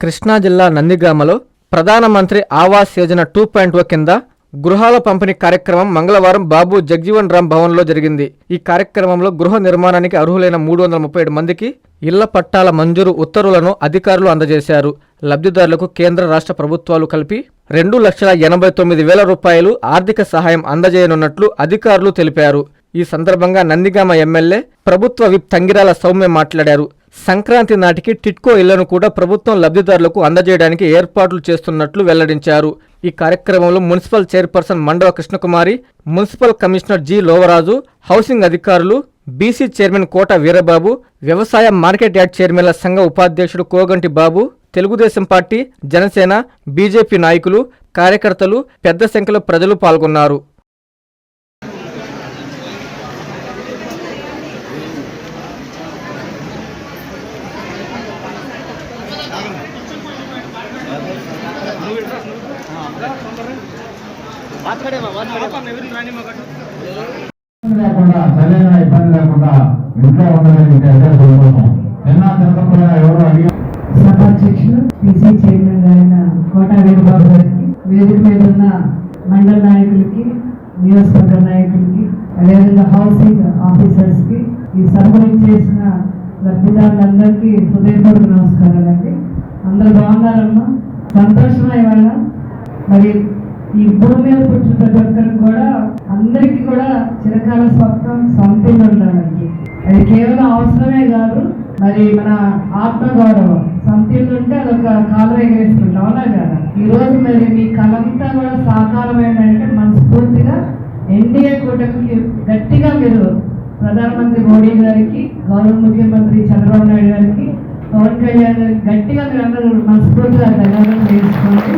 కృష్ణా జిల్లా నందిగామలో ప్రధానమంత్రి ఆవాస్ యోజన 2.0 కింద గృహాల పంపిణీ కార్యక్రమం మంగళవారం బాబు జగ్జీవన్ రామ్ భవన్లో జరిగింది. ఈ కార్యక్రమంలో గృహ నిర్మాణానికి అర్హులైన 337 మందికి ఇళ్ల పట్టాల మంజూరు ఉత్తర్వులను అధికారులు అందజేశారు. లబ్ధిదారులకు కేంద్ర రాష్ట్ర ప్రభుత్వాలు కలిపి 2,89,000 రూపాయలు ఆర్థిక సహాయం అందజేయనున్నట్లు అధికారులు తెలిపారు. ఈ సందర్భంగా నందిగామ ఎమ్మెల్యే ప్రభుత్వ విప్ తంగిరాల సౌమ్య మాట్లాడారు. సంక్రాంతి నాటికి టిట్కో ఇళ్లను కూడా ప్రభుత్వం లబ్ధిదారులకు అందజేయడానికి ఏర్పాట్లు చేస్తున్నట్లు వెల్లడించారు. ఈ కార్యక్రమంలో municipal chairperson Mandava Krishnakumari, municipal commissioner G Lovaraju, housing అధికారులు, బీసీ చైర్మన్ కోట వీరబాబు, వ్యవసాయ మార్కెట్ యార్డ్ చైర్మన్ల సంఘ ఉపాధ్యక్షుడు కోగంటి బాబు, తెలుగుదేశం పార్టీ, జనసేన, బీజేపీ నాయకులు, కార్యకర్తలు పెద్ద సంఖ్యలో ప్రజలు పాల్గొన్నారు. లేకుండా సరైన ఇబ్బంది లేకుండా ఇంట్లో ఉండగలిగితే సంతోషం. తినకపోయినా ఎవరు అడిగి సభాధ్యక్షులు పీసీ చైర్మన్ అయిన కోట వీరబాబు గారికి, వేదిక మీద ఉన్న మండల నాయకులకి, నియోజకవర్గ నాయకులకి, అదేవిధంగా హౌసింగ్ ఆఫీసర్స్ కి, ఈ సభను చేసిన లబ్ధిదారులందరికీ హృదయపూర్వక నమస్కారాలండి. అందరూ బాగున్నారమ్మా? సంతోషమా? ఇవాళ మరి ఈ భూమి మీద పుట్టిన ప్రతి ఒక్కరికి కూడా, అందరికీ కూడా చిరకాల స్వప్నం సొంతలు ఉండడానికి. అది కేవలం అవసరమే కాదు, మరి మన ఆత్మగౌరవం. సొంతలు ఉంటే అదొక కాలు ఎగరేసుకుంటాం, అవునా కదా? ఈ రోజు మరి మీ కలంతా కూడా సాకారమైందంటే మనస్ఫూర్తిగా ఎన్డీఏ కూటమికి గట్టిగా మీరు ప్రధానమంత్రి మోడీ గారికి, గౌరవ ముఖ్యమంత్రి చంద్రబాబు నాయుడు గారికి, పవన్ కళ్యాణ్ గారికి గట్టిగా మీరు అందరూ మనస్ఫూర్తిగా ధన్యవాదాలు చేసుకోండి.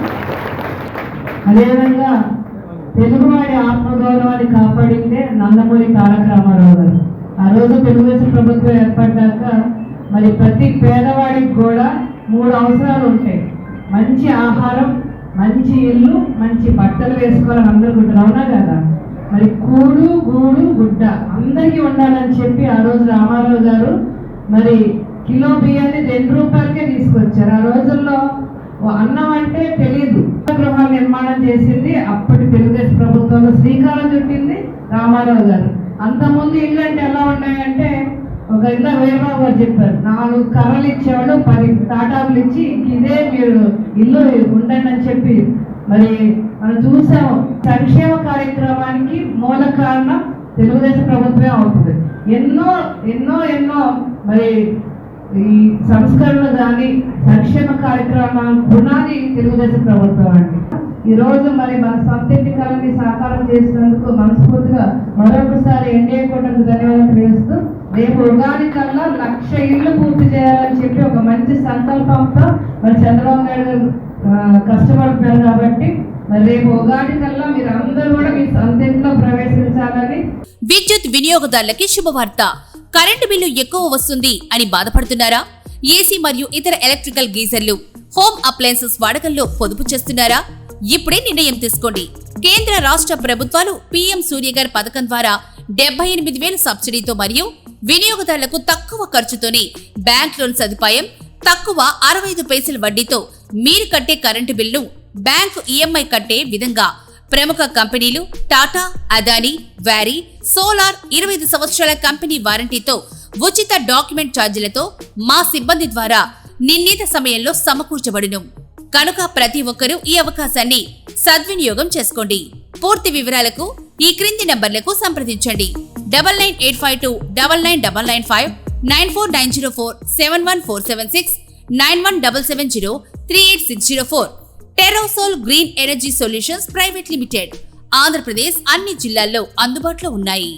అదేవిధంగా తెలుగువాడి ఆత్మగౌరవాన్ని కాపాడిందే నందమూరి తారక రామారావు గారు. ఆ రోజు తెలుగుదేశం ప్రభుత్వం ఏర్పడ్డాక మరి ప్రతి పేదవాడికి కూడా 3 అవసరాలు ఉంటాయి. మంచి ఆహారం, మంచి ఇల్లు, మంచి బట్టలు వేసుకోవాలని అందరూ గుంటారు, అవునా కదా? మరి కూడు, గూడు, గుడ్డ అందరికీ ఉండాలని చెప్పి ఆ రోజు రామారావు గారు మరి కిలో బియ్యాన్ని 2 రూపాయలకే తీసుకొచ్చారు. ఆ రోజుల్లో అన్నం అంటే తెలీదు. గృహాల నిర్మాణం చేసింది అప్పటి తెలుగుదేశం ప్రభుత్వంలో శ్రీకారం చుట్టింది రామారావు గారు. అంతకుముందు ఇల్లు అంటే ఎలా ఉన్నాయంటే, ఒక ఇల్లు వీరబాబు గారు చెప్పారు, 4 కర్రలు ఇచ్చేవాళ్ళు, 10 తాటాకులు ఇచ్చి ఇదే మీరు ఇల్లు ఉండండి అని చెప్పి మరి మనం చూసాము. సంక్షేమ కార్యక్రమానికి మూల కారణం తెలుగుదేశం ప్రభుత్వమే అవుతుంది. ఎన్నో ఎన్నో ఎన్నో మరి ఈ సంస్కరణలు కానీ సంక్షేమ కార్యక్రమాల పునాది తెలుగుదేశం ప్రభుత్వం అండి. ఈ రోజు మరి మన సొంతింటి కళని సాకారం చేసినందుకు మనస్ఫూర్తిగా మరొకసారి ఎన్డీఏ కూటమికి ధన్యవాదాలు తెలియజేస్తూ, రేపు ఉగాది కల్లా 1,00,000 ఇళ్లు పూర్తి చేయాలని చెప్పి ఒక మంచి సంకల్పంతో మరి చంద్రబాబు నాయుడు గారు కష్టపడుతున్నారు. కాబట్టి మరి రేపు ఉగాది కల్లా మీరు అందరూ కూడా మీ సొంతింట్లో ప్రవేశించాలని. విద్యుత్ వినియోగదారులకి శుభవార్త. కరెంటు బిల్లు ఎక్కువ వస్తుంది అని బాధపడుతున్నారా? ఏసీ మరియు ఇతర ఎలక్ట్రికల్ గీజర్లు, హోమ్ అప్లయన్సెస్ వాడకంలో పొదుపు చేస్తున్నారా? ఇప్పుడే నిర్ణయం తీసుకోండి. కేంద్ర రాష్ట్ర ప్రభుత్వాలు పీఎం సూర్యగర్ పథకం ద్వారా 78,000 సబ్సిడీతో మరియు వినియోగదారులకు తక్కువ ఖర్చుతోనే బ్యాంక్ లోన్ సదుపాయం, తక్కువ 65 పైసల వడ్డీతో మీరు కట్టే కరెంటు బిల్లు బ్యాంకు ఈఎంఐ కట్టే విధంగా ప్రముఖ కంపెనీలు టాటా, అదానీ, వారీ, సోలార్ 25 సంవత్సరాల కంపెనీ వారంటీతో ఉచిత డాక్యుమెంట్ ఛార్జీలతో మా సిబ్బంది ద్వారా నిర్ణీత సమయంలో సమకూర్చబడును. కనుక ప్రతి ఒక్కరూ ఈ అవకాశాన్ని సద్వినియోగం చేసుకోండి. పూర్తి వివరాలకు ఈ క్రింది నంబర్లకు సంప్రదించండి. 9985299995, 9490471476, 9177038604. Terosol green energy solutions private limited. Andhra Pradesh అన్ని జిల్లాల్లో అందుబాటులో ఉన్నాయి.